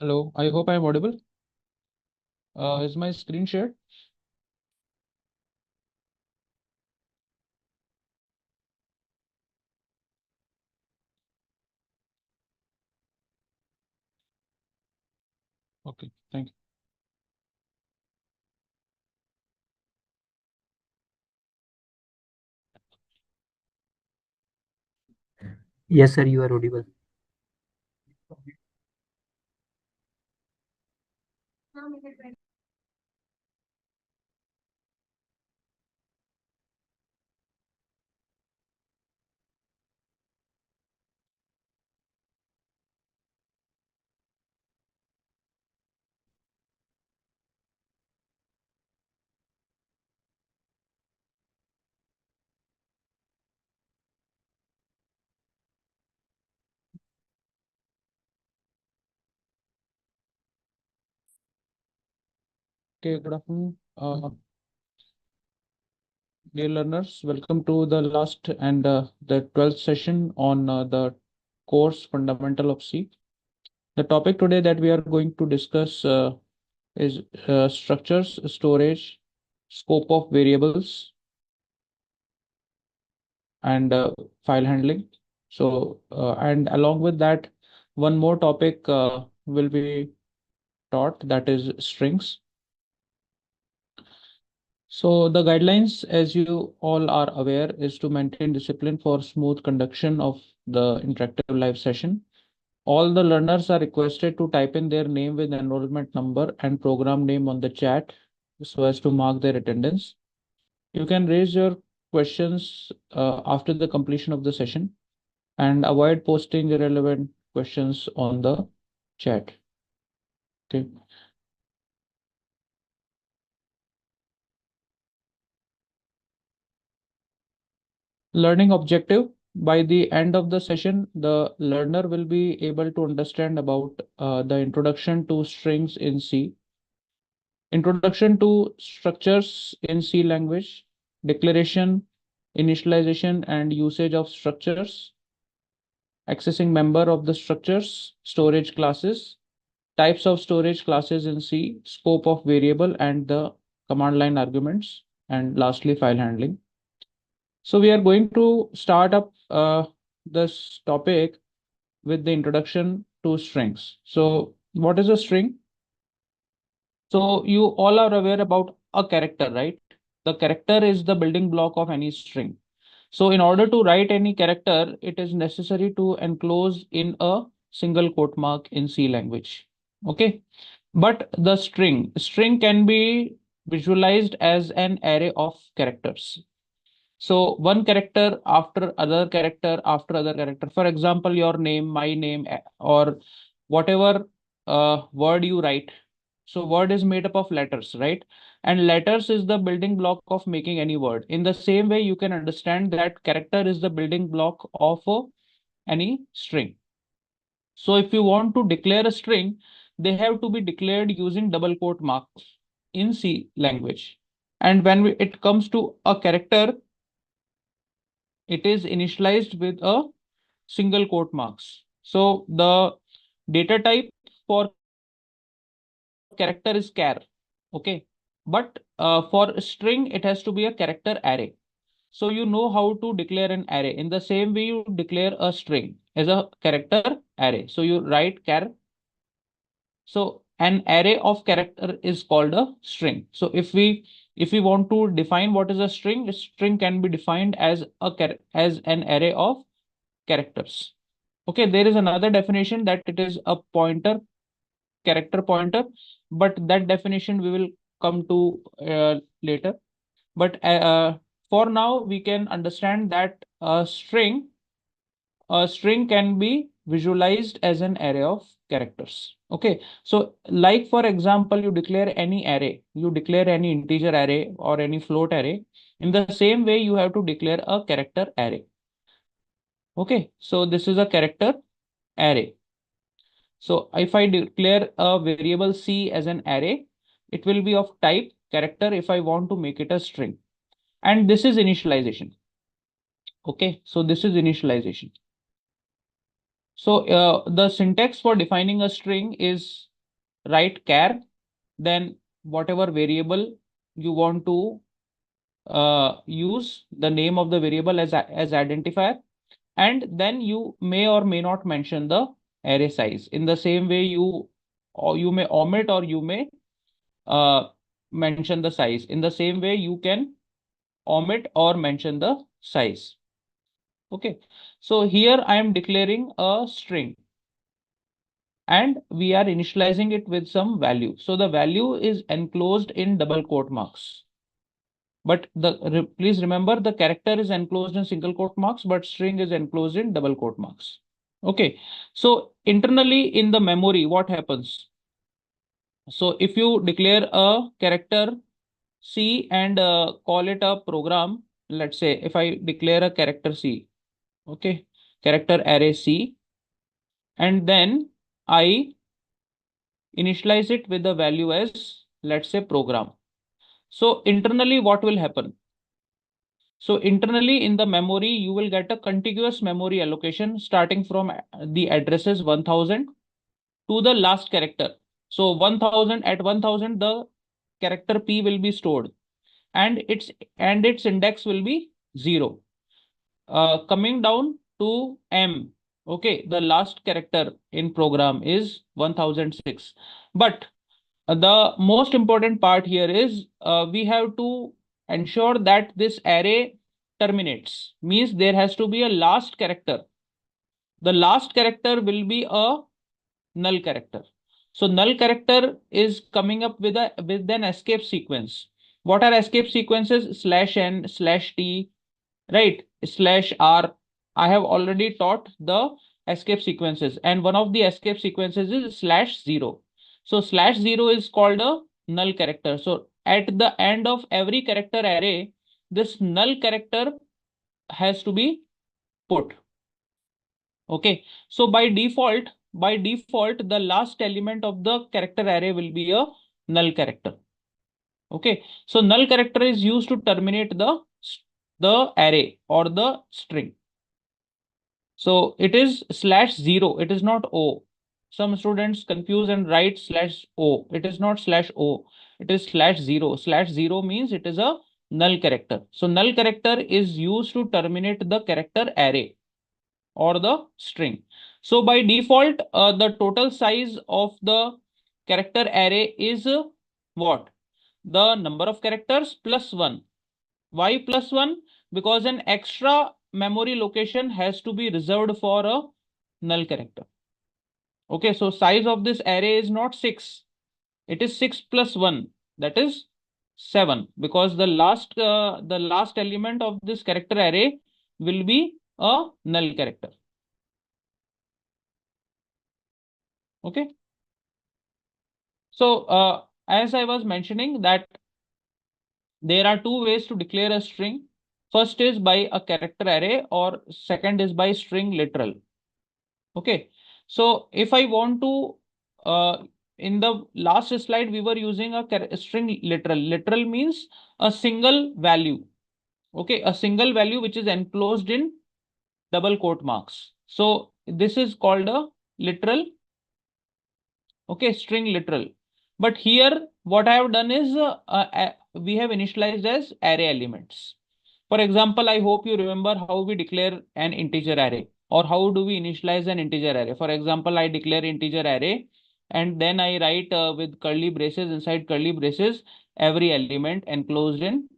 Hello, I hope I'm audible. Is my screen shared? Okay, thank you. Yes, sir, you are audible. Okay, good afternoon. Dear learners, welcome to the last and the 12th session on the course Fundamental of C. The topic today that we are going to discuss is structures, storage, scope of variables, and file handling. So, and along with that, one more topic will be taught, that is strings. So the guidelines, as you all are aware, is to maintain discipline for smooth conduction of the interactive live session. All the learners are requested to type in their name with enrollment number and program name on the chat so as to mark their attendance. You can raise your questions after the completion of the session and avoid posting irrelevant questions on the chat. Okay. Learning objective. By the end of the session, the learner will be able to understand about the introduction to strings in C, introduction to structures in C language, declaration, initialization, and usage of structures, accessing member of the structures, storage classes, types of storage classes in C, scope of variable, and the command line arguments, and lastly, file handling. So we are going to start up this topic with the introduction to strings. So what is a string? So you all are aware about a character, right? The character is the building block of any string. So in order to write any character, it is necessary to enclose in a single quote mark in C language. Okay. But the string can be visualized as an array of characters. So one character after other character after other character. For example, your name, my name, or whatever word you write. So word is made up of letters, right? And letters is the building block of making any word. In the same way, you can understand that character is the building block of any string. So if you want to declare a string, they have to be declared using double quote marks in C language. And when it comes to a character, it is initialized with a single quote marks. So the data type for character is char. Okay. But for string, it has to be a character array. So you know how to declare an array. In the same way, you declare a string as a character array. So you write char. So an array of character is called a string. So if we want to define what is a string can be defined as as an array of characters. Okay, there is another definition that it is a pointer, character pointer, but that definition we will come to later. But for now, we can understand that a string can be visualized as an array of characters. Okay, so like for example, you declare any array, you declare any integer array or any float array. In the same way, you have to declare a character array. Okay, so this is a character array. So if I declare a variable C as an array, it will be of type character if I want to make it a string. And this is initialization. Okay, so this is initialization. So the syntax for defining a string is write char, then whatever variable you want to use the name of the variable as identifier, and then you may or may not mention the array size. In the same way, you may omit or you may mention the size. In the same way, you can omit or mention the size. Okay, so here I am declaring a string and we are initializing it with some value. So the value is enclosed in double quote marks. But please remember, the character is enclosed in single quote marks, but string is enclosed in double quote marks. Okay, so internally in the memory, what happens? So if you declare a character C and call it a program, let's say if I declare a character C, okay, character array C, and then I initialize it with the value as, let's say, program. So internally, what will happen? So internally in the memory, you will get a contiguous memory allocation starting from the addresses 1000 to the last character. So 1000, at 1000, the character P will be stored and its index will be 0. Coming down to M, okay, the last character in program is 1006. But the most important part here is we have to ensure that this array terminates, means there has to be a last character. The last character will be a null character. So null character is coming up with an escape sequence. What are escape sequences? /n, /t, right, /r. I have already taught the escape sequences, and one of the escape sequences is /0. So /0 is called a null character. So at the end of every character array, this null character has to be put. Okay, so by default, the last element of the character array will be a null character. Okay, so null character is used to terminate the array or the string. So it is /0. It is not O. Some students confuse and write /O. It is not /O. It is /0. /0 means it is a null character. So null character is used to terminate the character array or the string. So by default, the total size of the character array is what? The number of characters plus 1. Why plus 1? Because an extra memory location has to be reserved for a null character. Okay, so size of this array is not 6. It is 6 plus 1. That is 7, because the last element of this character array will be a null character. Okay. So as I was mentioning that there are two ways to declare a string. First is by a character array, or second is by string literal. Okay. So if I want to, in the last slide, we were using a string literal. Literal means a single value. Okay. A single value which is enclosed in double quote marks. So this is called a literal. Okay. String literal. But here what I have done is we have initialized as array elements. For example, I hope you remember how we declare an integer array, or how do we initialize an integer array. For example, I declare integer array and then I write with curly braces, inside curly braces, every element enclosed in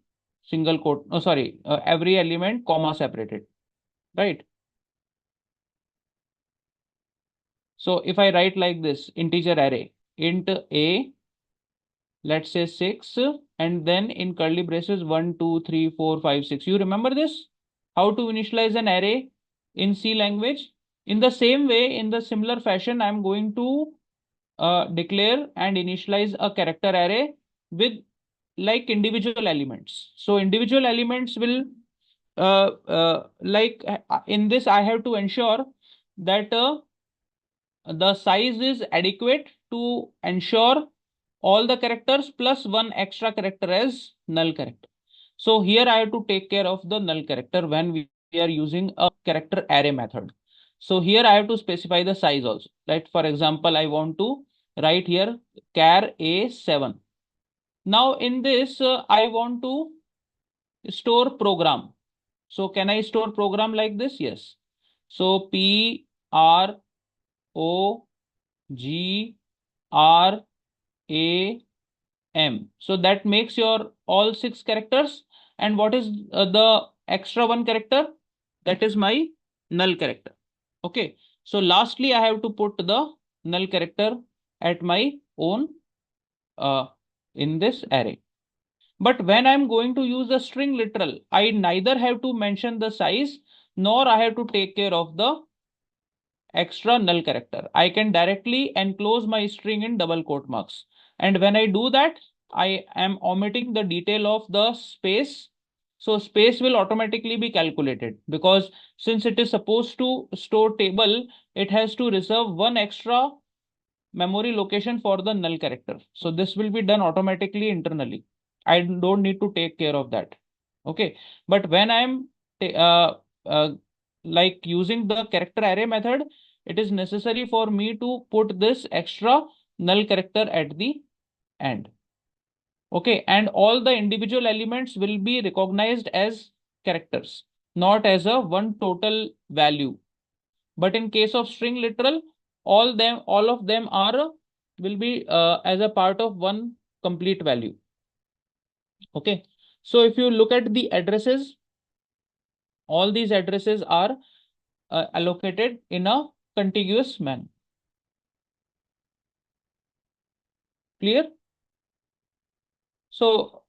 single quote, oh sorry, every element comma separated, right? So if I write like this, integer array, int a, let's say 6, and then in curly braces 1, 2, 3, 4, 5, 6. You remember this? How to initialize an array in C language? In the same way, in the similar fashion, I'm going to declare and initialize a character array with like individual elements. So individual elements will in this, I have to ensure that the size is adequate to ensure all the characters plus one extra character as null character. So here I have to take care of the null character when we are using a character array method. So here I have to specify the size also. Like for example, I want to write here char A7. Now in this, I want to store program. So can I store program like this? Yes. So PROGRAM. So that makes your all 6 characters. And what is the extra one character? That is my null character. Okay. So lastly, I have to put the null character at my own in this array. But when I'm going to use the string literal, I neither have to mention the size nor I have to take care of the extra null character. I can directly enclose my string in double quote marks. And when I do that, I am omitting the detail of the space. So space will automatically be calculated because since it is supposed to store table, it has to reserve one extra memory location for the null character. So this will be done automatically internally. I don't need to take care of that. Okay. But when I'm uh, like using the character array method, it is necessary for me to put this extra null character at the end. Okay. And all the individual elements will be recognized as characters, not as a one total value. But in case of string literal, all of them are will be as a part of one complete value. Okay. So if you look at the addresses, all these addresses are allocated in a contiguous manner. Clear? So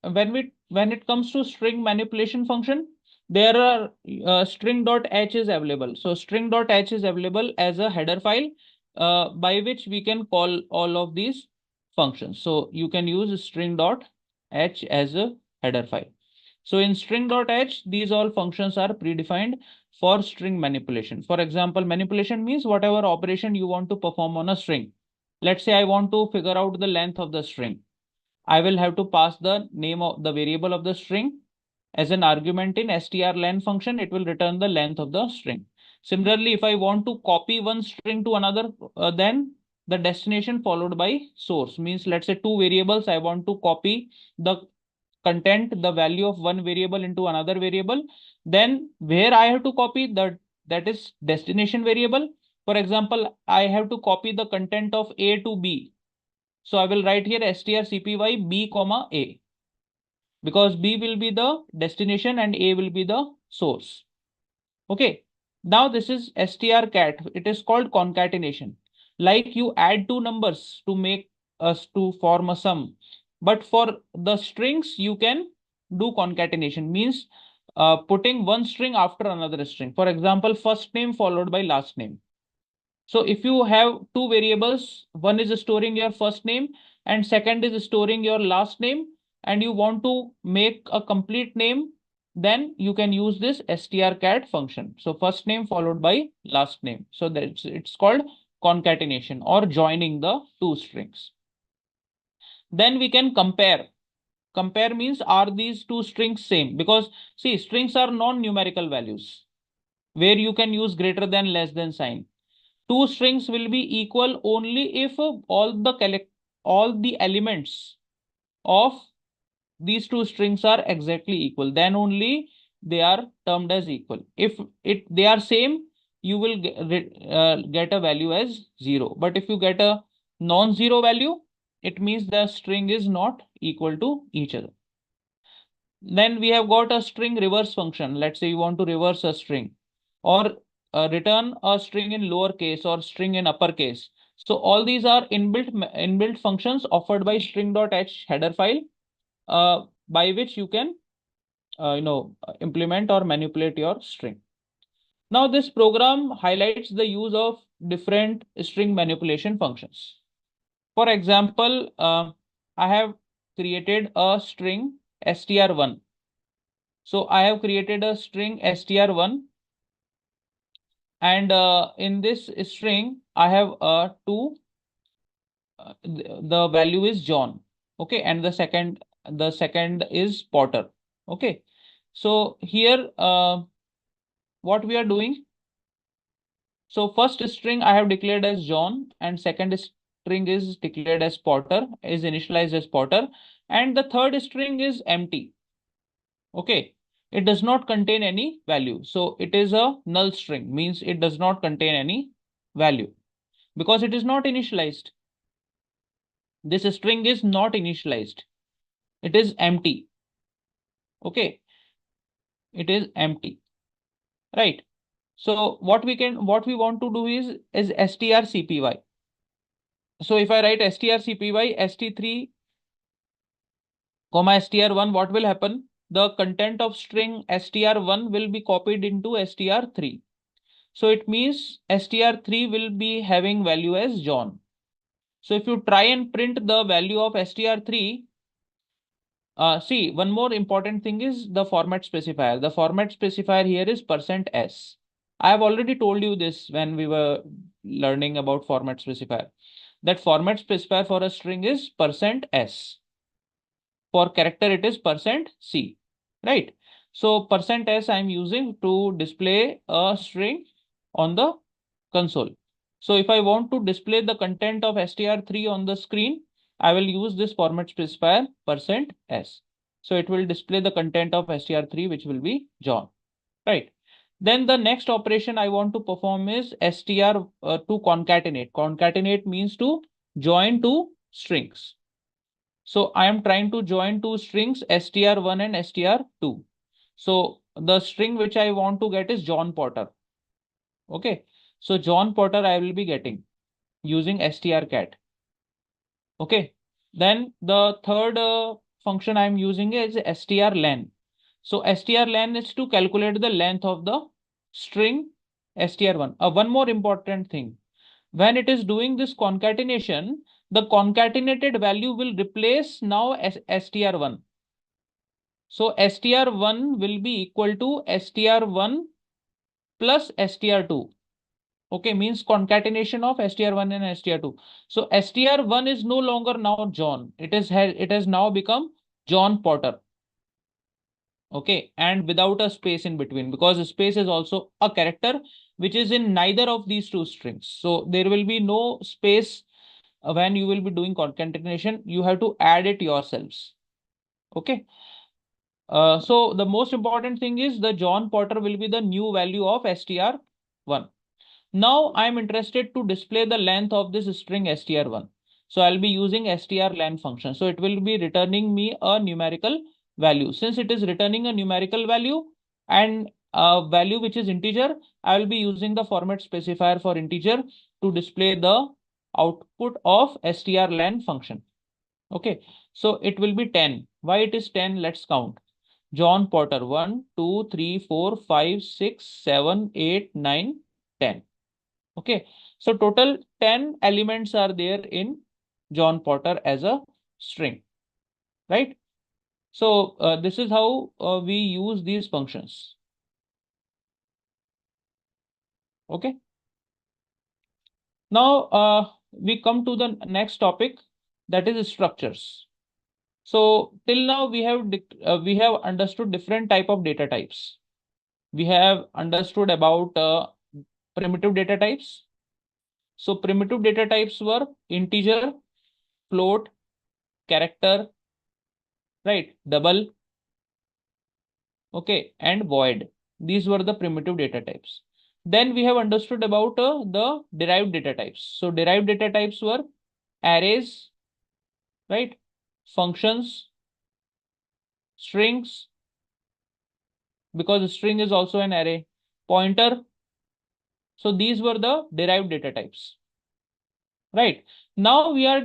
when it comes to string manipulation function, there are string.h is available. So string.h is available as a header file by which we can call all of these functions. So you can use string.h as a header file. So in string.h, these all functions are predefined for string manipulation. For example, manipulation means whatever operation you want to perform on a string. Let's say I want to figure out the length of the string. I will have to pass the name of the variable of the string as an argument in strlen function. It will return the length of the string. Similarly, if I want to copy one string to another, then the destination followed by source means, let's say two variables. I want to copy the content, the value of one variable into another variable. Then where I have to copy that is destination variable. For example, I have to copy the content of A to B. So I will write here strcpy b comma a because b will be the destination and a will be the source. Okay. Now this is strcat. It is called concatenation. Like you add two numbers to make us to form a sum. But for the strings, you can do concatenation means putting one string after another string. For example, first name followed by last name. So if you have two variables, one is storing your first name and second is storing your last name, and you want to make a complete name, then you can use this strcat function. So first name followed by last name. So that's it's called concatenation or joining the two strings. Then we can compare. Compare means are these two strings same? Because see, strings are non-numerical values where you can use greater than less than sign. Two strings will be equal only if all the elements of these two strings are exactly equal. Then only they are termed as equal. If they are same, you will get a value as 0. But if you get a non-zero value, it means the string is not equal to each other. Then we have got a string reverse function. Let's say you want to reverse a string or return a string in lowercase or string in uppercase. So all these are inbuilt functions offered by string.h header file by which you can implement or manipulate your string. Now this program highlights the use of different string manipulation functions. For example, I have created a string str1. So I have created a string str1 and in this string I have two the value is John. Okay, and the second is Potter. Okay, so here what we are doing, so first string I have declared as John and second string is declared as Potter, is initialized as Potter, and the third string is empty. Okay, it does not contain any value. So it is a null string, means it does not contain any value because it is not initialized. This string is not initialized. It is empty. Okay, it is empty, right? So what we want to do is strcpy. So if I write strcpy st3 comma str1, what will happen? The content of string str1 will be copied into str3. So it means str3 will be having value as John. So if you try and print the value of str3, see, one more important thing is the format specifier. The format specifier here is %s. I have already told you this when we were learning about format specifier. That format specifier for a string is %s. For character, it is %c, right? So %s I'm using to display a string on the console. So if I want to display the content of str3 on the screen, I will use this format specifier %s. So it will display the content of str3, which will be John, right? Then the next operation I want to perform is str to concatenate. Concatenate means to join two strings. So I am trying to join two strings str1 and str2. So the string which I want to get is John Potter. Okay. So John Potter I will be getting using strcat. Okay. Then the third function I am using is strlen. So strlen is to calculate the length of the string str1. One more important thing. When it is doing this concatenation, the concatenated value will replace now str1. So str1 will be equal to str1 plus str2. Okay, means concatenation of str1 and str2. So str1 is no longer now John. It has now become John Potter. Okay, and without a space in between, because space is also a character which is in neither of these two strings. So there will be no space when you will be doing concatenation. You have to add it yourselves. Okay. So the most important thing is the John Potter will be the new value of str1. Now I'm interested to display the length of this string str1. So I'll be using strlen function. So it will be returning me a numerical value. Since it is returning a numerical value and a value which is integer, I will be using the format specifier for integer to display the output of strlen function. Okay, so it will be 10. Why it is 10? Let's count. John Potter 1, 2, 3, 4, 5, 6, 7, 8, 9, 10. Okay, so total 10 elements are there in John Potter as a string, right? So this is how we use these functions. Okay. Now we come to the next topic, that is structures. So till now we have understood different type of data types. We have understood about primitive data types. So primitive data types were integer, float, character, right, double, okay, and void. These were the primitive data types. Then we have understood about the derived data types. So derived data types were arrays, right, functions, strings, because string is also an array, pointer. So these were the derived data types, right? Now we are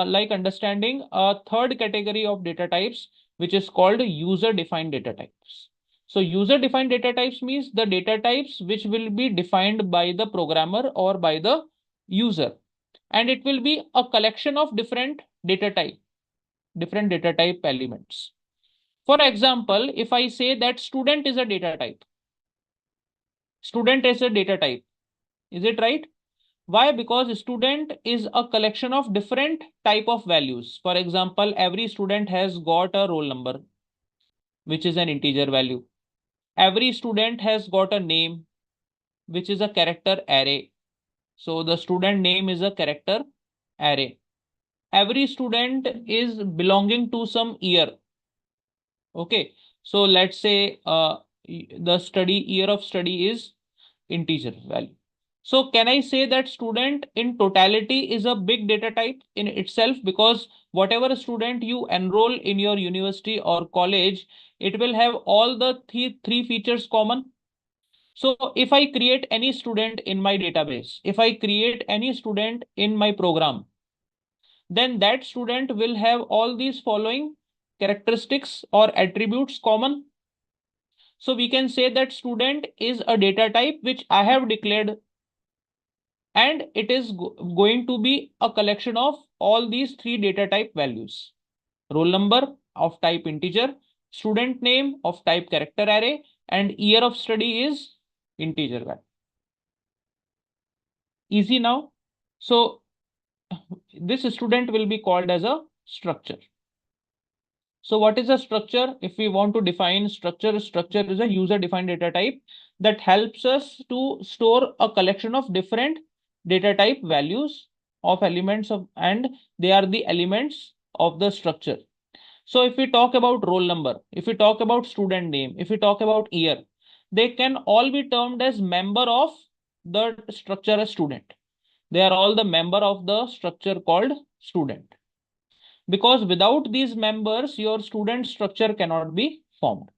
like understanding a third category of data types, which is called user defined data types. So user defined data types means the data types which will be defined by the programmer or by the user, and it will be a collection of different data type elements. For example, if I say that student is a data type, student is a data type, is it right? Why? Because student is a collection of different type of values. For example, every student has got a roll number, which is an integer value. Every student has got a name, which is a character array. So the student name is a character array. Every student is belonging to some year. Okay, so let's say the year of study is integer value. So can I say that student in totality is a big data type in itself, because whatever student you enroll in your university or college, it will have all the three features common. So if I create any student in my database, if I create any student in my program, then that student will have all these following characteristics or attributes common. So we can say that student is a data type which I have declared, and it is going to be a collection of all these three data type values: roll number of type integer, student name of type character array, and year of study is integer value. Easy now. So this student will be called as a structure. So what is a structure? If we want to define structure, structure is a user defined data type that helps us to store a collection of different data type values of elements of, and they are the elements of the structure. So if we talk about roll number, if we talk about student name, if we talk about year, they can all be termed as member of the structure as student. They are all the member of the structure called student, because without these members, your student structure cannot be formed.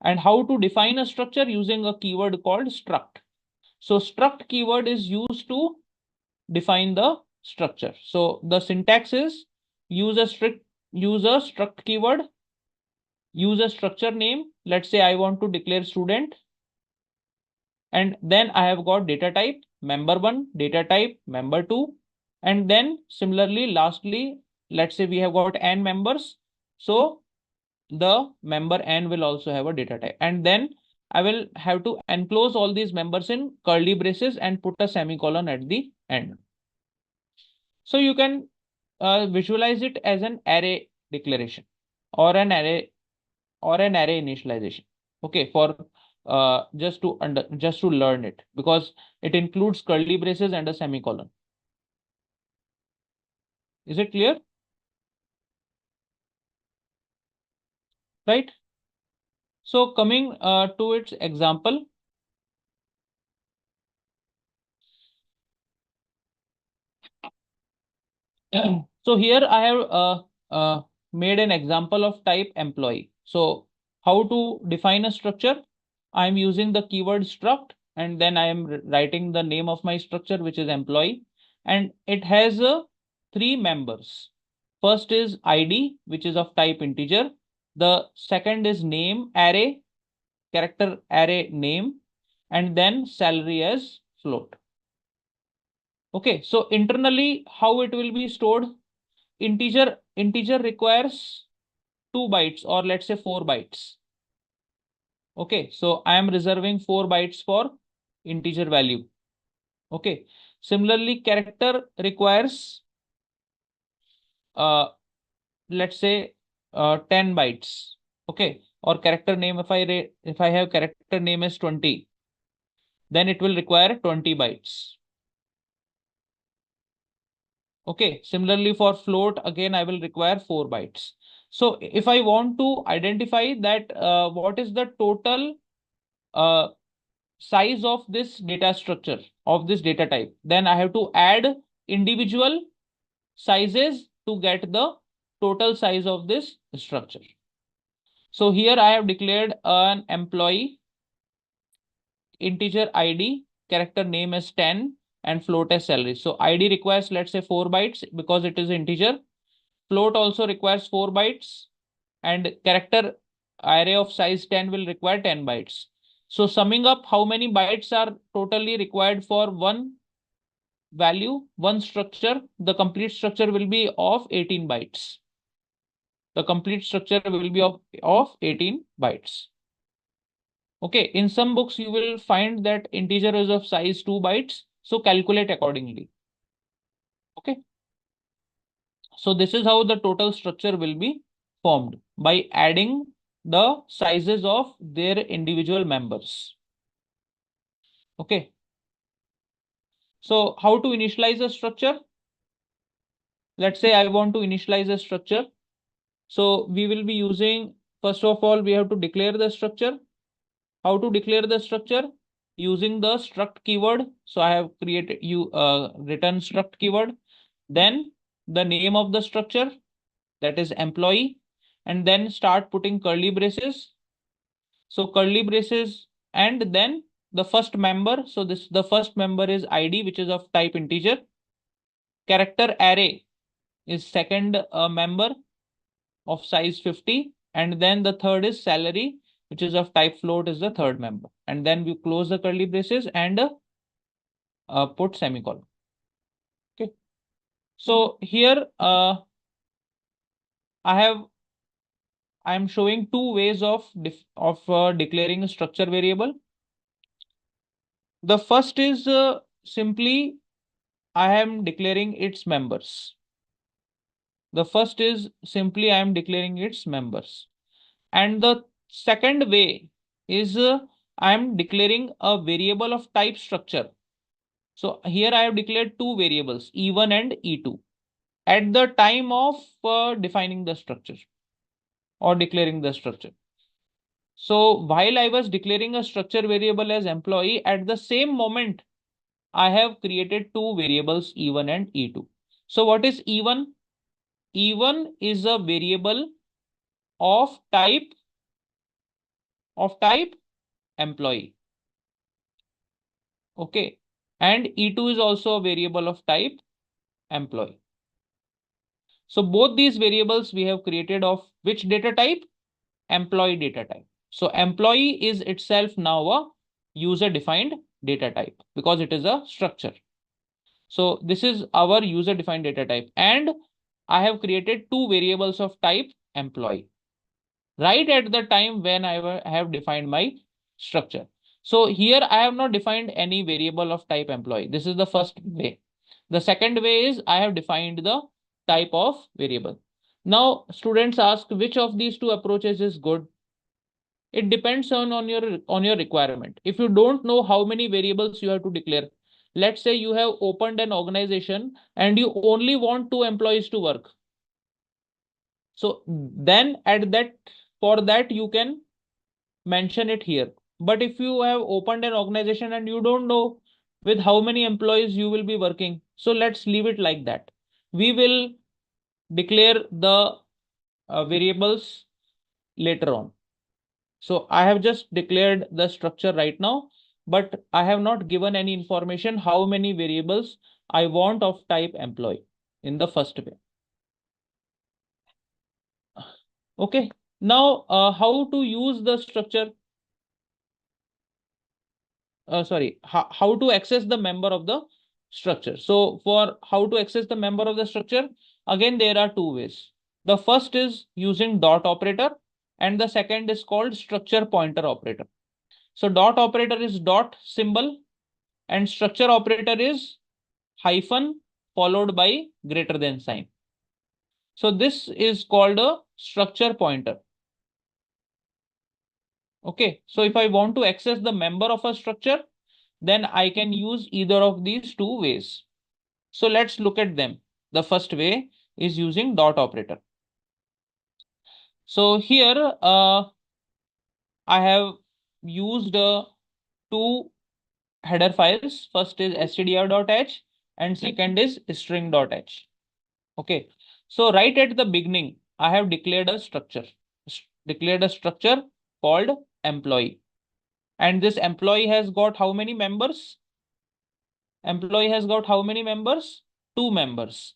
And how to define a structure? Using a keyword called struct. So struct keyword is used to define the structure. So the syntax is use a struct keyword, use a structure name. Let's say I want to declare student, and then I have got data type member1, data type member2, and then similarly, lastly, let's say we have got n members. So the member n will also have a data type, and then I will have to enclose all these members in curly braces and put a semicolon at the end. So you can visualize it as an array declaration or an array initialization. Okay, for just to learn it, because it includes curly braces and a semicolon. Is it clear? Right. So coming to its example. So here I have made an example of type employee. So how to define a structure? I'm using the keyword struct, and then I am writing the name of my structure, which is employee, and it has three members. First is ID, which is of type integer. The second is name array, character array name, and then salary as float. Okay, so internally, how it will be stored? Integer requires 2 bytes, or let's say 4 bytes. Okay, so I am reserving 4 bytes for integer value. Okay, similarly, character requires let's say 10 bytes. Okay, or character name, if I have character name as 20, then it will require 20 bytes. Okay, similarly for float, again, I will require 4 bytes. So if I want to identify that what is the total uh, size of this data structure, of this data type, then I have to add individual sizes to get the total size of this structure. So here I have declared an employee, integer ID, character name as 10, and float as salary. So ID requires, let's say, 4 bytes because it is integer. Float also requires 4 bytes, and character array of size 10 will require 10 bytes. So summing up, how many bytes are totally required for one value, one structure? The complete structure will be of 18 bytes. The complete structure will be of 18 bytes. Okay, in some books you will find that integer is of size 2 bytes. So calculate accordingly. Okay. So this is how the total structure will be formed, by adding the sizes of their individual members. Okay. So how to initialize a structure? let's say I want to initialize a structure. So we will be using, first of all, we have to declare the structure. How to declare the structure? Using the struct keyword. So I have created written struct keyword. Then the name of the structure, that is employee, and then start putting curly braces. So curly braces, and then the first member. So the first member is ID, which is of type integer. Character array is second member of size 50, and then the third is salary, which is of type float, is the third member. And then we close the curly braces and put semicolon. Okay. So here I am showing two ways of declaring a structure variable. The first is simply I am declaring its members. The first is simply I am declaring its members. And the second way is I am declaring a variable of type structure. So here I have declared two variables, E1 and E2, at the time of defining the structure or declaring the structure. So while I was declaring a structure variable as employee, at the same moment, I have created two variables, E1 and E2. So what is E1? E1 is a variable of type employee. Okay. And E2 is also a variable of type employee. So both these variables we have created of which data type? Employee data type. So employee is itself now a user defined data type because it is a structure. So this is our user defined data type, and I have created two variables of type employee right at the time when I have defined my structure. So here I have not defined any variable of type employee. This is the first way. The second way is I have defined the type of variable. Now students ask which of these two approaches is good. It depends on your requirement. If you don't know how many variables you have to declare, let's say you have opened an organization and you only want 2 employees to work. So then for that you can mention it here. But if you have opened an organization and you don't know with how many employees you will be working, so let's leave it like that. We will declare the variables later on. So I have just declared the structure right now, but I have not given any information how many variables I want of type employee in the first way. Okay. Now, how to use the structure? How to access the member of the structure. So for how to access the member of the structure, again, there are two ways. The first is using dot operator, and the second is called structure pointer operator. So dot operator is dot symbol, and structure operator is hyphen followed by greater than sign. So this is called a structure pointer. Okay, so if I want to access the member of a structure, then I can use either of these two ways. So let's look at them. The first way is using dot operator. So here I have used two header files. First is stdr.h and second is string.h. Okay, so right at the beginning, I have declared a structure called employee. And this employee has got how many members? Employee has got how many members? 2 members.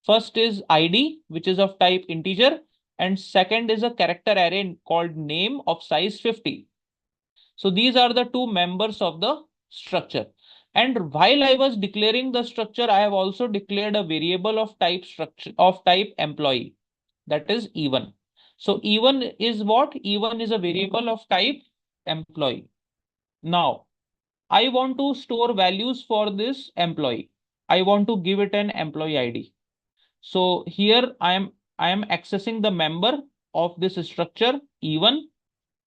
First is ID, which is of type integer, and second is a character array called name of size 50. So these are the 2 members of the structure. And while I was declaring the structure, I have also declared a variable of type employee, that is E1. So E1 is what? E1 is a variable of type employee. Now, I want to store values for this employee. I want to give it an employee ID. So here I am accessing the member of this structure E1,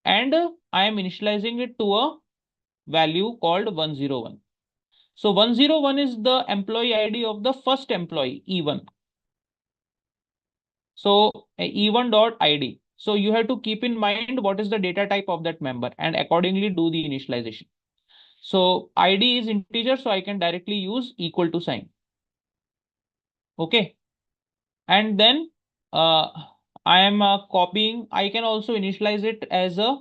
and I am initializing it to a value called 101. So 101 is the employee ID of the first employee E1. So E1.id. So you have to keep in mind what is the data type of that member and accordingly do the initialization. So ID is integer, so I can directly use equal to sign. Okay. And then I am copying. I can also initialize it as a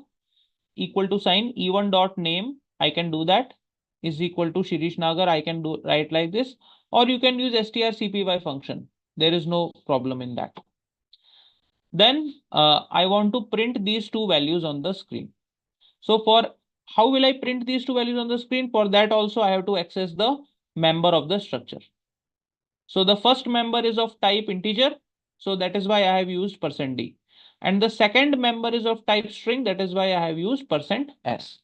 equal to sign E1.name. I can do that is equal to Shirish Nagar. I can do write like this, or you can use strcpy function. There is no problem in that. Then I want to print these two values on the screen. So for how will I print these two values on the screen? For that also I have to access the member of the structure. So the first member is of type integer. So that is why I have used %d. And the second member is of type string. That is why I have used %s.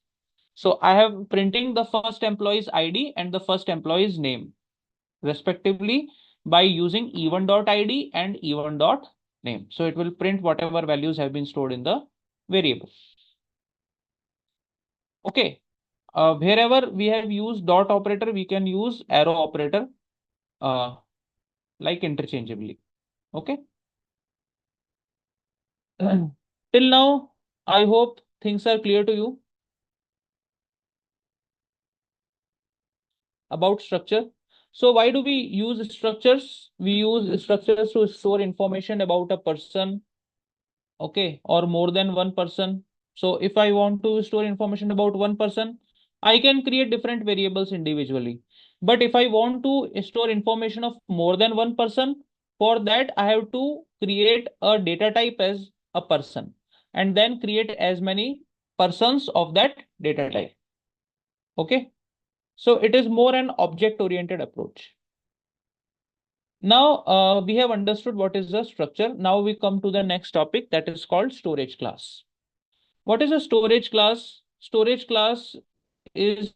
So I have printing the first employee's ID and the first employee's name respectively by using E1.id and E1.name. So it will print whatever values have been stored in the variable. Okay. Wherever we have used dot operator, we can use arrow operator like interchangeably. Okay. Till now, I hope things are clear to you about structure. So why do we use structures? We use structures to store information about a person, okay, or more than one person. So if I want to store information about one person, I can create different variables individually. But if I want to store information of more than one person, for that I have to create a data type as a person and then create as many persons of that data type. Okay. So it is more an object oriented approach. Now we have understood what is the structure. Now we come to the next topic, that is called storage class. What is a storage class? Storage class is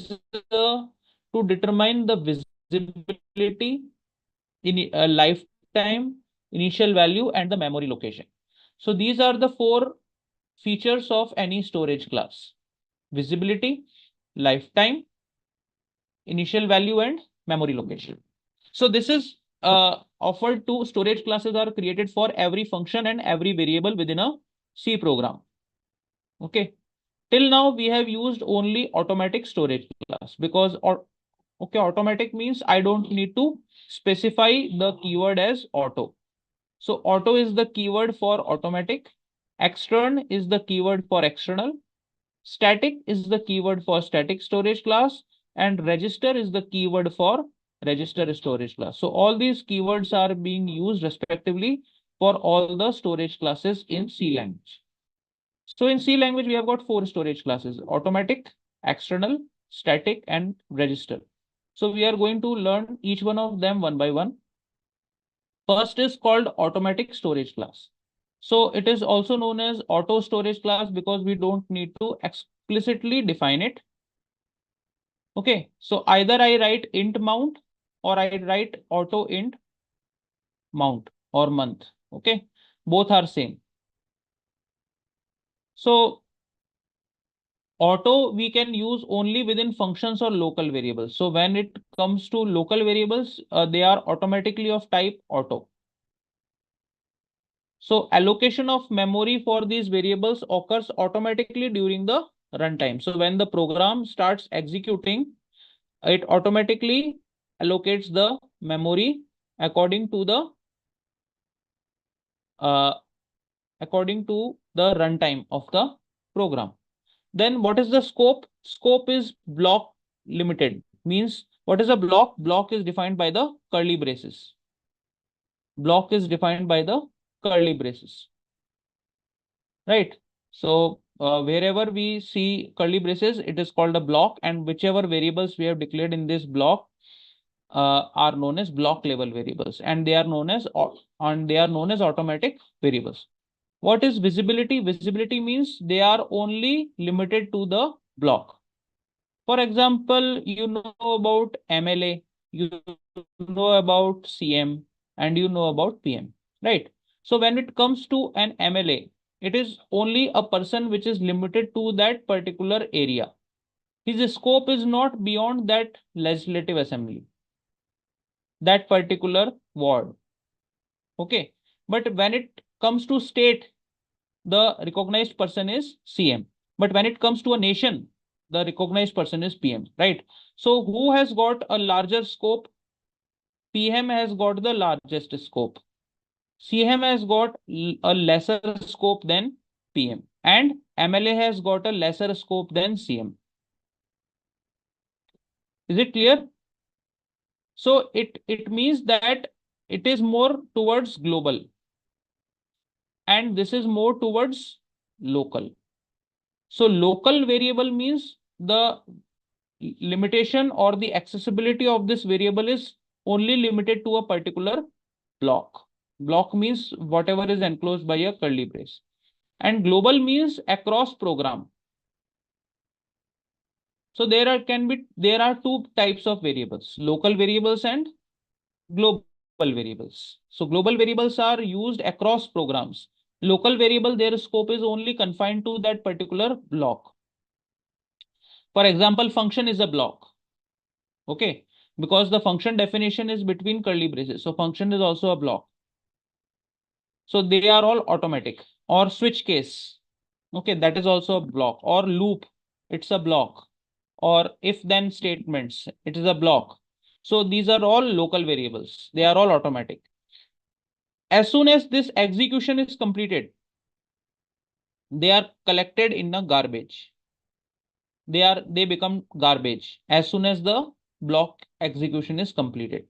to determine the visibility, in lifetime, initial value, and the memory location. So these are the four features of any storage class: visibility, lifetime, initial value, and memory location. So this is offered to storage classes are created for every function and every variable within a C program. Okay. Till now, we have used only automatic storage class because, or okay, automatic means I don't need to specify the keyword as auto. So auto is the keyword for automatic, extern is the keyword for external, static is the keyword for static storage class, and register is the keyword for register storage class. So all these keywords are being used respectively for all the storage classes in C language. So in C language, we have got four storage classes: automatic, external, static, and register. So we are going to learn each one of them one by one. First is called automatic storage class. So it is also known as auto storage class because we don't need to explicitly define it. Okay, so either I write int mount or I write auto int mount or month. Okay, both are same. So auto we can use only within functions or local variables. So when it comes to local variables, they are automatically of type auto. So allocation of memory for these variables occurs automatically during the runtime. So when the program starts executing, it automatically allocates the memory according to the uh, runtime of the program. Then what is the scope? Scope is block limited. Means what is a block? Block is defined by the curly braces. Block is defined by the curly braces. Right. So wherever we see curly braces, it is called a block, and whichever variables we have declared in this block are known as block level variables, and they are known as automatic variables. What is visibility? Visibility means they are only limited to the block. For example, you know about MLA, you know about CM, and you know about PM, right? So when it comes to an MLA, it is only a person which is limited to that particular area. His scope is not beyond that legislative assembly, that particular ward. Okay. But when it comes to state, the recognized person is CM. But when it comes to a nation, the recognized person is PM, right? So who has got a larger scope? PM has got the largest scope. CM has got a lesser scope than PM, and MLA has got a lesser scope than CM. Is it clear? So it means that it is more towards global, and this is more towards local. So local variable means the limitation or the accessibility of this variable is only limited to a particular block. Block means whatever is enclosed by a curly brace. And global means across program. So there are two types of variables, local variables and global variables. So global variables are used across programs. Local variable, their scope is only confined to that particular block. For example, function is a block. Okay, because the function definition is between curly braces. So function is also a block. So they are all automatic. Or switch case. Okay, that is also a block. Or loop, it's a block. Or if then statements, it is a block. So these are all local variables. They are all automatic. As soon as this execution is completed, they are collected in a garbage. They become garbage as soon as the block execution is completed.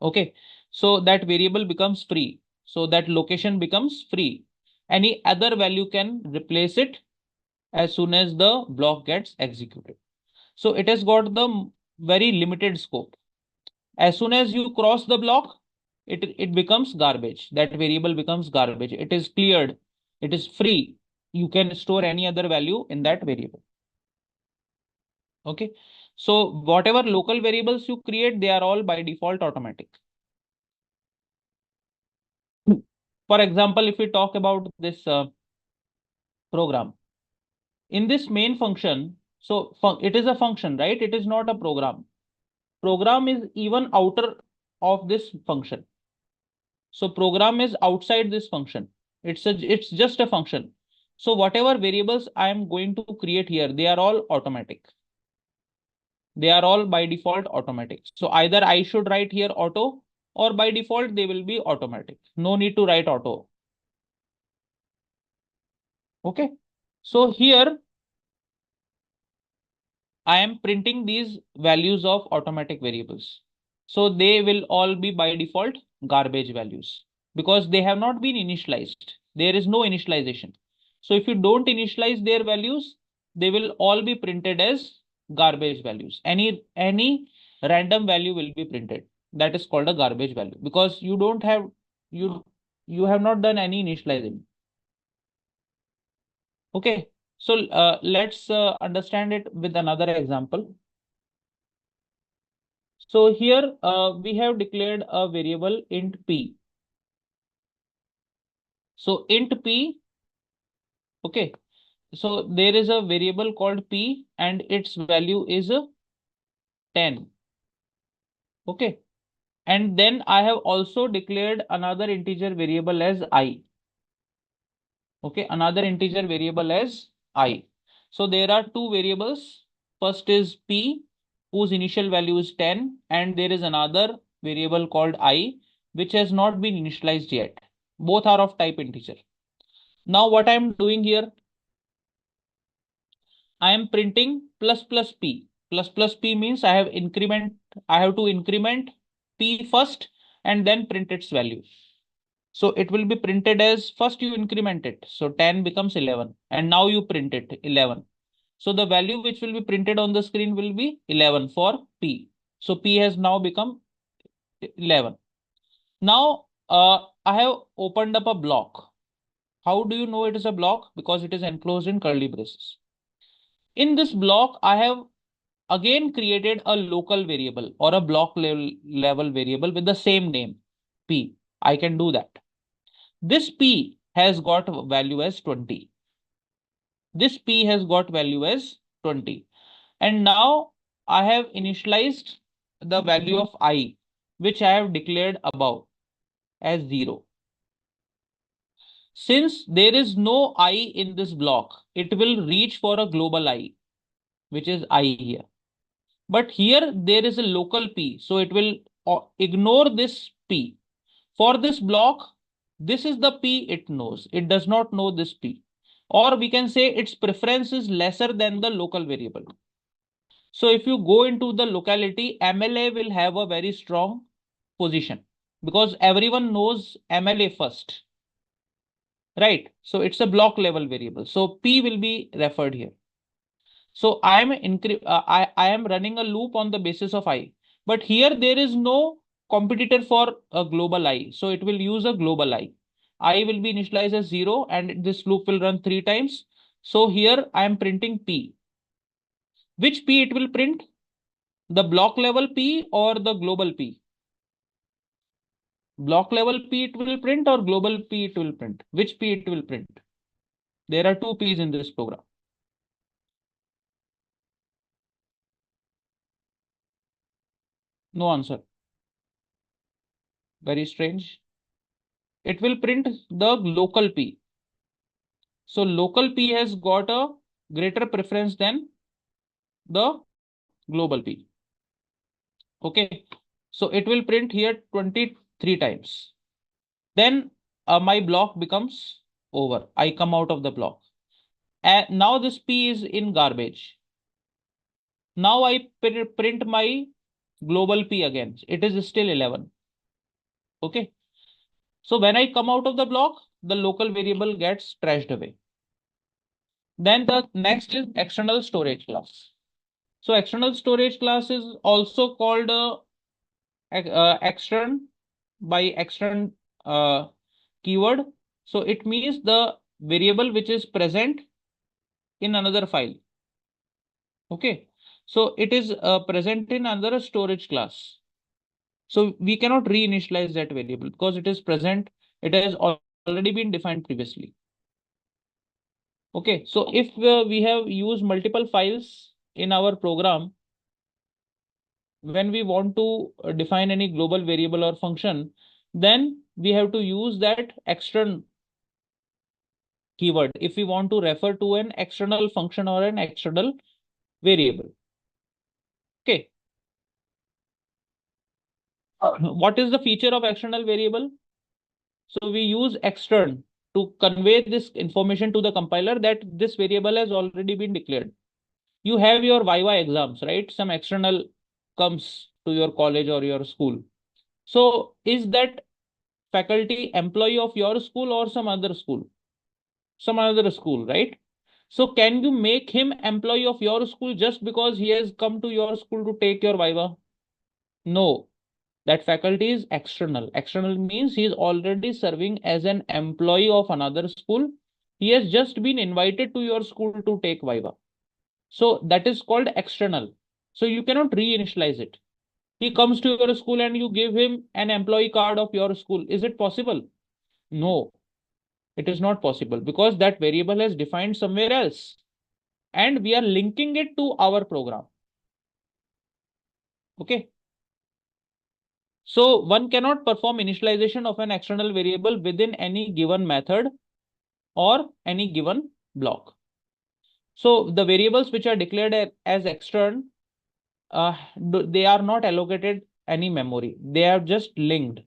Okay, so that variable becomes free. So that location becomes free. Any other value can replace it as soon as the block gets executed. So it has got the very limited scope. As soon as you cross the block, it becomes garbage. That variable becomes garbage. It is cleared. It is free. You can store any other value in that variable. Okay. So whatever local variables you create, they are all by default automatic. For example, if we talk about this program, in this main function, so it is a function, right? It is not a program. Program is even outer of this function. So program is outside this function. It's just a function. So whatever variables I am going to create here, they are all automatic. They are all by default automatic. So either I should write here auto, or by default they will be automatic. No need to write auto. Okay. So here I am printing these values of automatic variables. So they will all be by default garbage values because they have not been initialized. There is no initialization. So if you don't initialize their values, they will all be printed as garbage values. Any random value will be printed. That is called a garbage value because you have not done any initializing. Okay. So let's understand it with another example. So here we have declared a variable int p. So int p, okay. So there is a variable called p and its value is 10. Okay. And then I have also declared another integer variable as I. Okay, another integer variable as I. So there are two variables. First is p, whose initial value is 10, and there is another variable called I, which has not been initialized yet. Both are of type integer. Now what I am doing here, I am printing plus plus p. Plus plus p means I have to increment p first and then print its value. So it will be printed as first you increment it. So 10 becomes 11 and now you print it 11. So the value which will be printed on the screen will be 11 for P. So P has now become 11. Now I have opened up a block. How do you know it is a block? Because it is enclosed in curly braces. In this block, I have again created a local variable or a block level variable with the same name, P. I can do that. This P has got value as 20. This P has got value as 20. And now I have initialized the value of I, which I have declared above as 0. Since there is no I in this block, it will reach for a global I, which is I here. But here there is a local P, so it will ignore this P. For this block, this is the P it knows. It does not know this P. Or we can say its preference is lesser than the local variable. So if you go into the locality, MLA will have a very strong position because everyone knows MLA first, right? So it's a block level variable. So P will be referred here. So I am running a loop on the basis of I, but here there is no competitor for a global I. So it will use a global I. I will be initialized as 0 and this loop will run 3 times. So here I am printing P. Which P it will print? The block level P or the global P? Block level P it will print or global P it will print? Which P it will print? There are two P's in this program. No answer. Very strange. It will print the local P. So local P has got a greater preference than the global P. Okay. So it will print here 23 times. Then my block becomes over. I come out of the block. And now this P is in garbage. Now I print my global P again. It is still 11. Okay. So when I come out of the block, the local variable gets trashed away. Then the next is external storage class. So external storage class is also called extern by extern keyword. So it means the variable which is present in another file. Okay. So it is present in another storage class. So we cannot reinitialize that variable because it is present. It has already been defined previously. Okay. So if we have used multiple files in our program, when we want to define any global variable or function, then we have to use that external keyword if we want to refer to an external function or an external variable. Okay. What is the feature of external variable? So we use extern to convey this information to the compiler that this variable has already been declared. You have your Viva exams, right? Some external comes to your college or your school. So is that faculty employee of your school or some other school? Some other school, right? So can you make him employee of your school just because he has come to your school to take your Viva? No, that faculty is external. External means he is already serving as an employee of another school. He has just been invited to your school to take Viva. So that is called external. So you cannot reinitialize it. He comes to your school and you give him an employee card of your school. Is it possible? No, it is not possible because that variable is defined somewhere else and we are linking it to our program. Okay. So one cannot perform initialization of an external variable within any given method or any given block. So the variables which are declared as extern, they are not allocated any memory. They are just linked.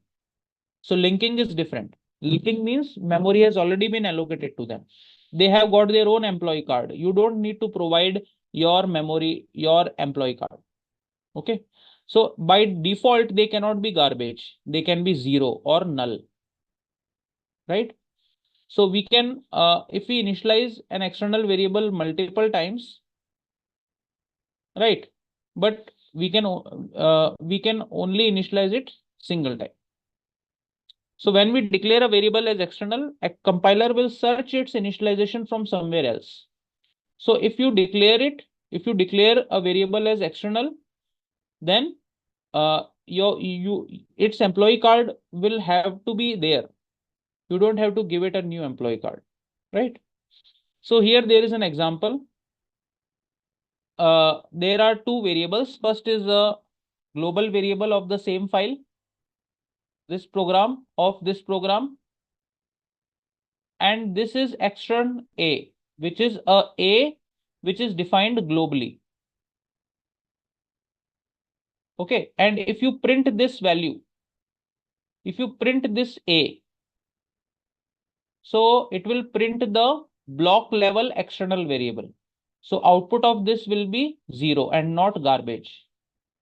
So linking is different. Linking means memory has already been allocated to them. They have got their own employee card. You don't need to provide your memory, your employee card. Okay. So by default, they cannot be garbage. They can be 0 or null. Right. So we can, if we initialize an external variable multiple times, right? But we can only initialize it single time. So when we declare a variable as external, a compiler will search its initialization from somewhere else. So if you declare a variable as external, then its employee card will have to be there. You don't have to give it a new employee card, right? So here there is an example. There are two variables. First is a global variable of the same file, this program, and this is extern A, which is which is defined globally. Okay, and if you print this value, if you print this A, so it will print the block level external variable. So output of this will be 0 and not garbage,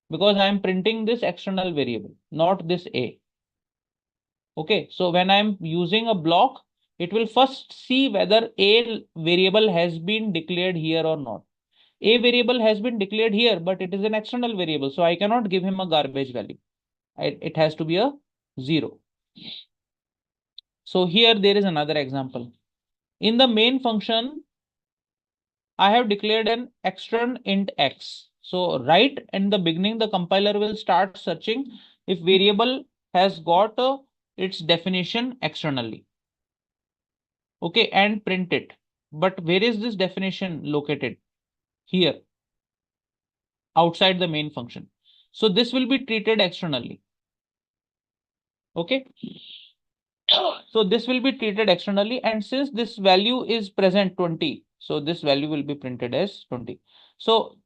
because I am printing this external variable, not this A. Okay, so when I'm using a block, it will first see whether A variable has been declared here or not. A variable has been declared here, but it is an external variable, so I cannot give him a garbage value. It has to be a 0. So here there is another example. In the main function, I have declared an extern int x. So right in the beginning, the compiler will start searching if variable has got its definition externally. Okay, and print it. But where is this definition located? Here, outside the main function. So this will be treated externally. Okay. So this will be treated externally, and since this value is present 20, so this value will be printed as 20. So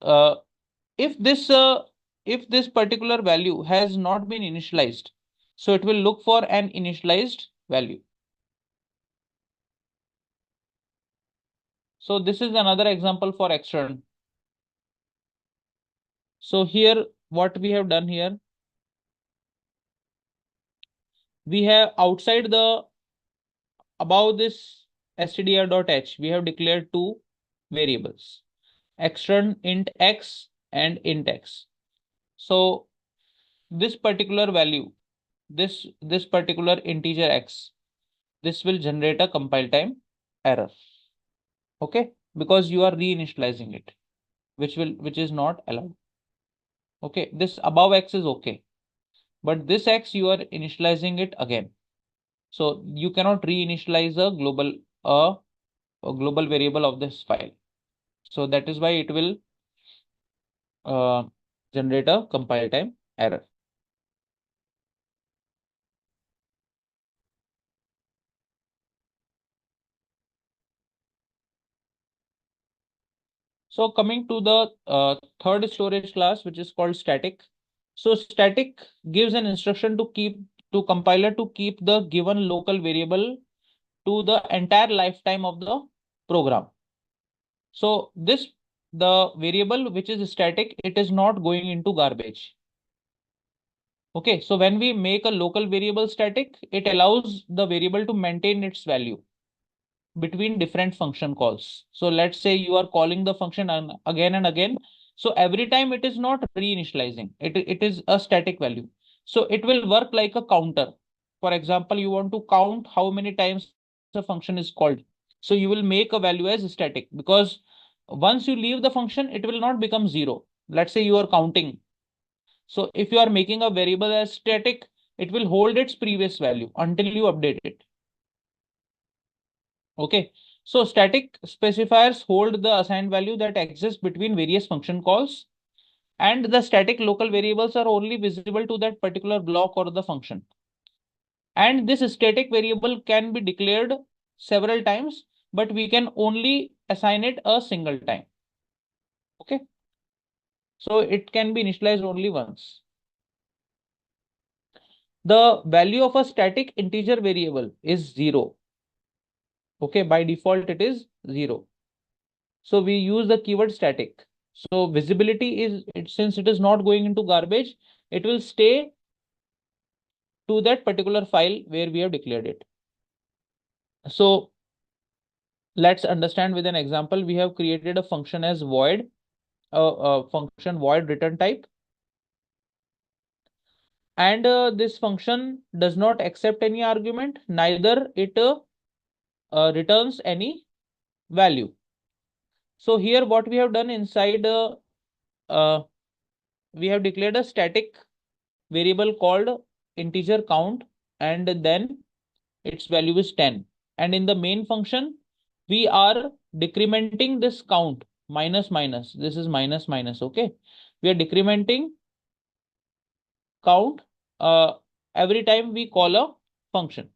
if this particular value has not been initialized, so it will look for an initialized value. So this is another example for extern. So here what we have done here, we have outside the above this stdr.h, we have declared two variables, extern int x and int x. So this particular value, this particular integer x, this will generate a compile time error. Okay, because you are reinitializing it, which is not allowed. Okay, this above x is okay, but this x you are initializing it again. So you cannot reinitialize a global variable of this file. So that is why it will generate a compile time error. So coming to the third storage class, which is called static. So static gives an instruction to compiler to keep the given local variable to the entire lifetime of the program. So the variable which is static, it is not going into garbage. Okay, so when we make a local variable static, it allows the variable to maintain its value between different function calls. So let's say you are calling the function again and again. So every time it is not reinitializing, it is a static value. So it will work like a counter. For example, you want to count how many times a function is called. So you will make a value as static, because once you leave the function, it will not become 0. Let's say you are counting. So if you are making a variable as static, it will hold its previous value until you update it. Okay, so static specifiers hold the assigned value that exists between various function calls, and the static local variables are only visible to that particular block or the function. And this static variable can be declared several times, but we can only assign it a single time. Okay, so it can be initialized only once. The value of a static integer variable is 0. Okay, by default it is 0. So we use the keyword static. So visibility is, since it is not going into garbage, it will stay to that particular file where we have declared it. So let's understand with an example. We have created a function as void, a function void return type. And this function does not accept any argument, neither it returns any value. So here what we have done inside, we have declared a static variable called integer count, and then its value is 10. And in the main function, we are decrementing this count minus minus. This is minus minus. Okay, we are decrementing count every time we call a function.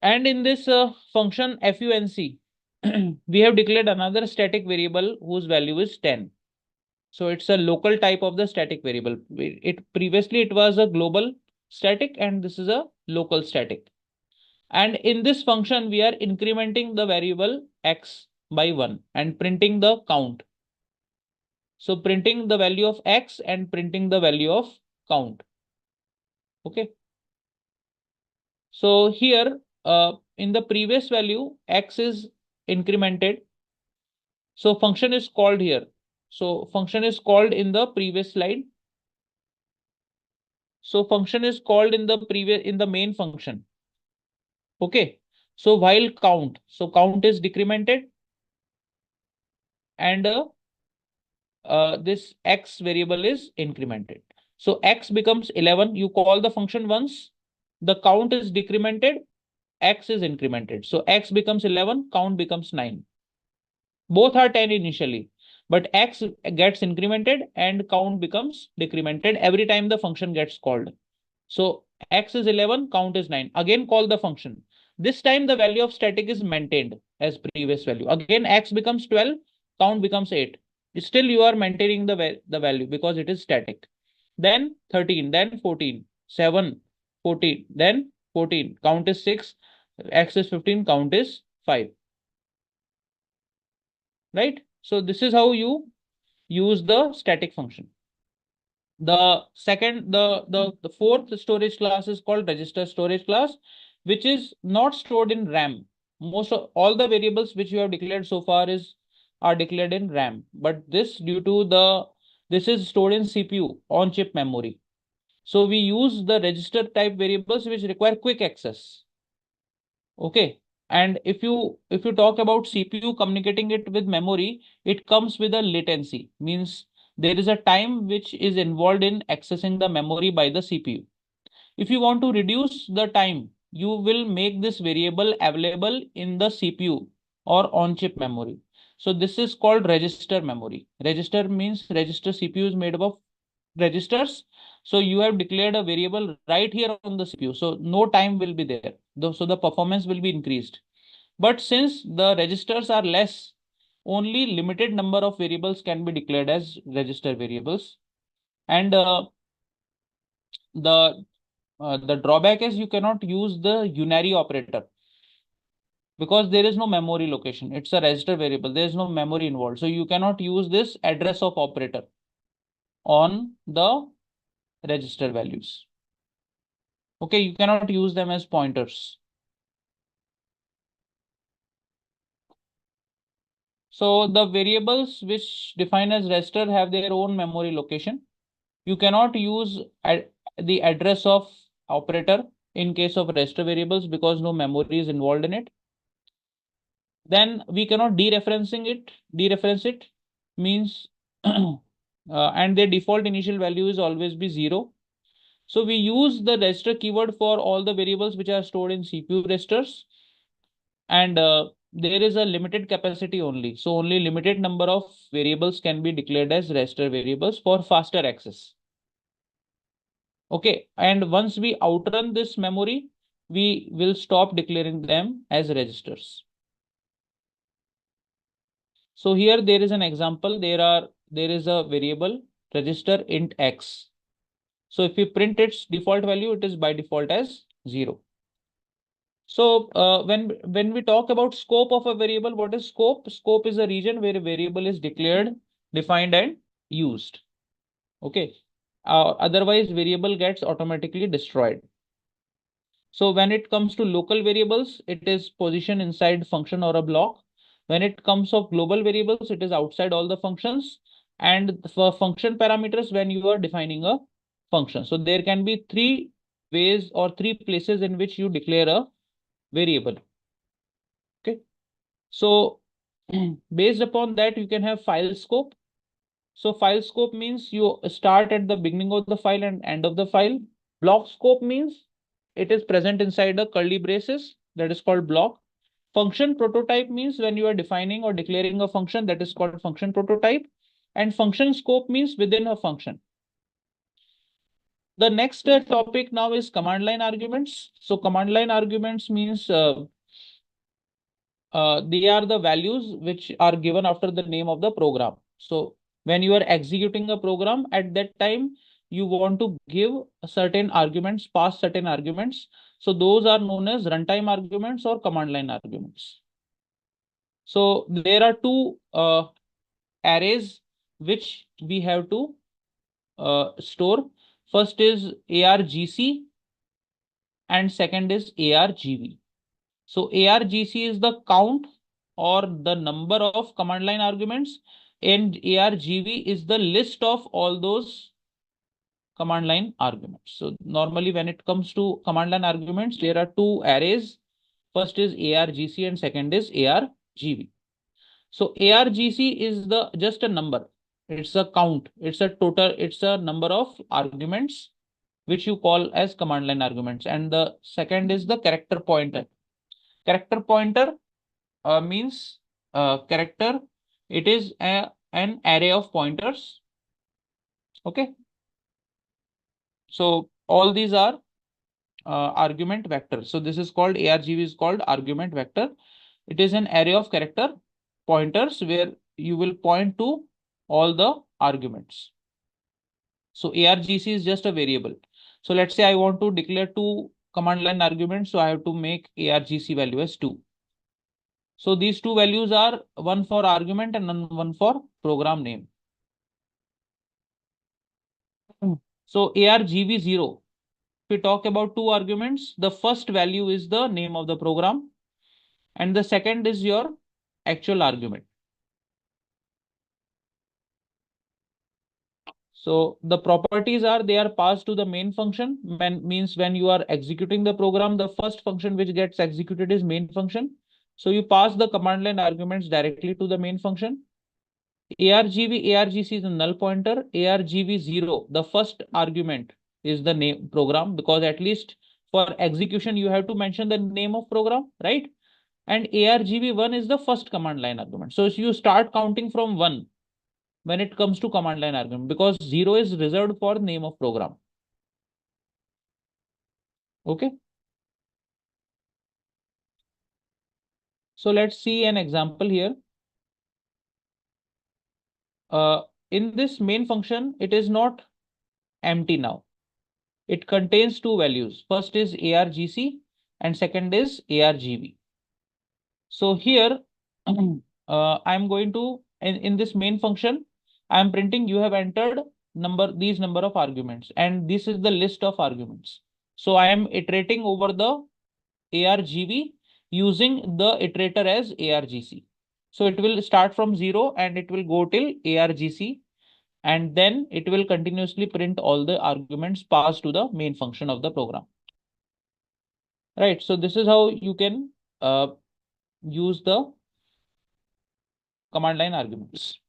And in this function func, we have declared another static variable whose value is 10. So it's a local type of the static variable. It previously it was a global static and this is a local static. And in this function, we are incrementing the variable x by 1 and printing the count. So printing the value of x and printing the value of count. Okay. So here in the previous value, x is incremented. So function is called here. So function is called in the previous slide. So function is called in the main function. Okay. So while count, so count is decremented and this x variable is incremented. So x becomes 11. You call the function once, the count is decremented, x is incremented. So x becomes 11, count becomes 9. Both are 10 initially, but x gets incremented and count becomes decremented every time the function gets called. So x is 11, count is 9. Again, call the function. This time the value of static is maintained as previous value. Again, x becomes 12, count becomes 8. Still you are maintaining the value because it is static. Then 13, then 14, 7, 14, then 14, count is 6, x is 15, count is 5. Right? So this is how you use the static function. The fourth storage class is called register storage class, which is not stored in RAM. Most of all the variables which you have declared so far are declared in RAM, but this is stored in CPU on chip memory. So we use the register type variables which require quick access. Okay. And if you talk about CPU communicating it with memory, it comes with a latency, means there is a time which is involved in accessing the memory by the CPU. If you want to reduce the time, you will make this variable available in the CPU or on-chip memory. So this is called register memory. Register means register CPU is made up of registers. So you have declared a variable right here on the CPU. So no time will be there. So the performance will be increased. But since the registers are less, only limited number of variables can be declared as register variables. And the drawback is you cannot use the unary operator because there is no memory location. It's a register variable. There is no memory involved. So you cannot use this address of operator on the register values. Okay, you cannot use them as pointers. So the variables which define as register have their own memory location. You cannot use the address of operator in case of register variables because no memory is involved in it. Then we cannot dereference it means and their default initial value is always be 0. So we use the register keyword for all the variables which are stored in CPU registers, and there is a limited capacity only. So only limited number of variables can be declared as register variables for faster access. Okay, and once we outrun this memory, we will stop declaring them as registers. So here there is an example. There is a variable register int x. So if we print its default value, it is by default as 0. So when we talk about scope of a variable, what is scope? Scope is a region where a variable is declared, defined, and used. Okay. Otherwise, variable gets automatically destroyed. So when it comes to local variables, it is position inside function or a block. When it comes of global variables, it is outside all the functions. And for function parameters, when you are defining a function. So there can be 3 ways or 3 places in which you declare a variable. Okay. So based upon that, you can have file scope. So file scope means you start at the beginning of the file and end of the file. Block scope means it is present inside a curly braces, that is called block. Function prototype means when you are defining or declaring a function, that is called function prototype. And function scope means within a function. The next topic now is command line arguments. So command line arguments means they are the values which are given after the name of the program. So when you are executing a program, at that time you want to give certain arguments, pass certain arguments. So those are known as runtime arguments or command line arguments. So there are two arrays which we have to store. First is argc and second is argv. So argc is the count or the number of command line arguments, and argv is the list of all those command line arguments. So normally when it comes to command line arguments, there are two arrays. First is argc and second is argv. So argc is the just a number. It's a count. It's a total. It's a number of arguments which you call as command line arguments. And the second is the character pointer. Character pointer means character. It is an array of pointers. Okay. So all these are argument vector. So this is called argv is called argument vector. It is an array of character pointers where you will point to all the arguments. So argc is just a variable. So let's say I want to declare two command line arguments. So I have to make argc value as 2. So these two values are one for argument and one for program name. So argv0, if we talk about two arguments, the first value is the name of the program and the second is your actual argument. So the properties are they are passed to the main function. Means when you are executing the program, the first function which gets executed is main function. So you pass the command line arguments directly to the main function. argc is a null pointer. argv0, the first argument is the name program, because at least for execution you have to mention the name of program, right? And argv1 is the first command line argument. So you start counting from 1 when it comes to command line argument, because 0 is reserved for name of program. Okay. So let's see an example here. In this main function, it is not empty now. It contains two values. First is argc and second is argv. So here I'm going to in this main function, I'm printing you have entered these number of arguments, and this is the list of arguments. So I am iterating over the argv using the iterator as argc. So it will start from 0 and it will go till argc, and then it will continuously print all the arguments passed to the main function of the program. Right. So this is how you can use the command line arguments.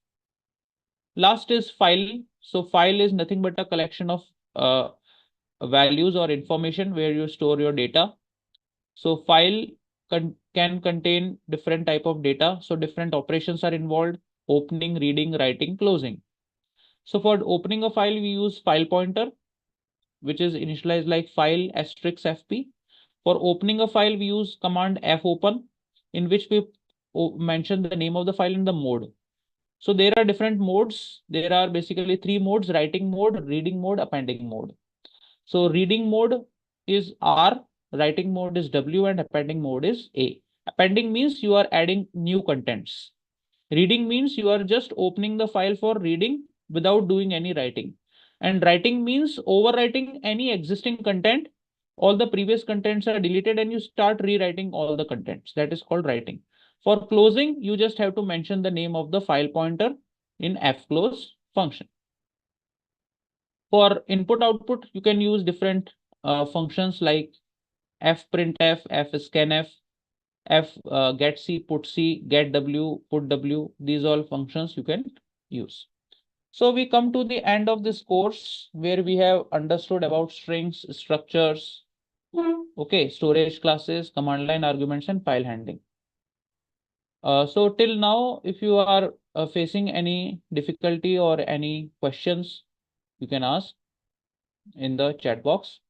Last is file. So file is nothing but a collection of values or information where you store your data. So file can contain different type of data. So different operations are involved: opening, reading, writing, closing. So for opening a file, we use file pointer, which is initialized like file asterisk fp. For opening a file, we use command fopen, in which we mention the name of the file and the mode. So there are different modes. There are basically three modes: writing mode, reading mode, appending mode. So reading mode is R, writing mode is W, and appending mode is A. Appending means you are adding new contents. Reading means you are just opening the file for reading without doing any writing. And writing means overwriting any existing content. All the previous contents are deleted and you start rewriting all the contents. That is called writing. For closing, you just have to mention the name of the file pointer in fclose function. For input output, you can use different functions like fprintf, fscanf, getc, putc, getw, putw. These all functions you can use. So we come to the end of this course where we have understood about strings, structures, okay, storage classes, command line arguments, and file handling. So till now, if you are facing any difficulty or any questions, you can ask. in the chat box.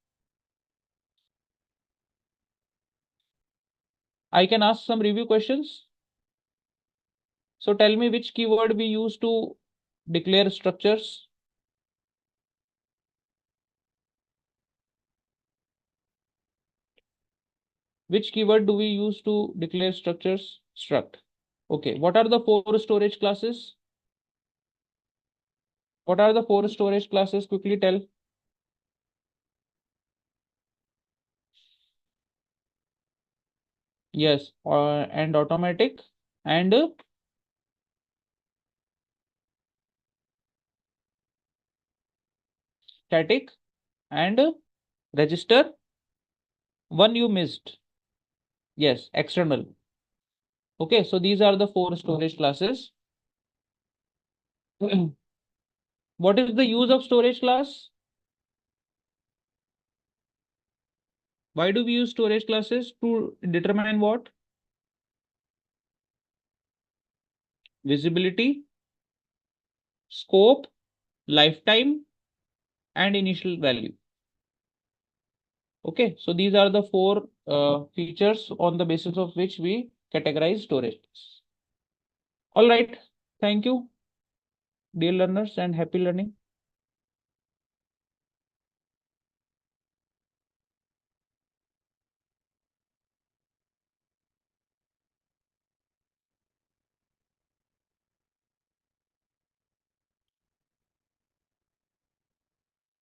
I can ask some review questions. So tell me which keyword we use to declare structures. Which keyword do we use to declare structures? Struct. Okay. What are the 4 storage classes? What are the 4 storage classes? Quickly tell. Yes, and automatic and static and register. One you missed. Yes, external. Okay, so these are the 4 storage classes. What is the use of storage class? Why do we use storage classes? To determine what? Visibility, scope, lifetime, and initial value. Okay, so these are the 4 features on the basis of which we categorize storage. All right, thank you, dear learners, and happy learning.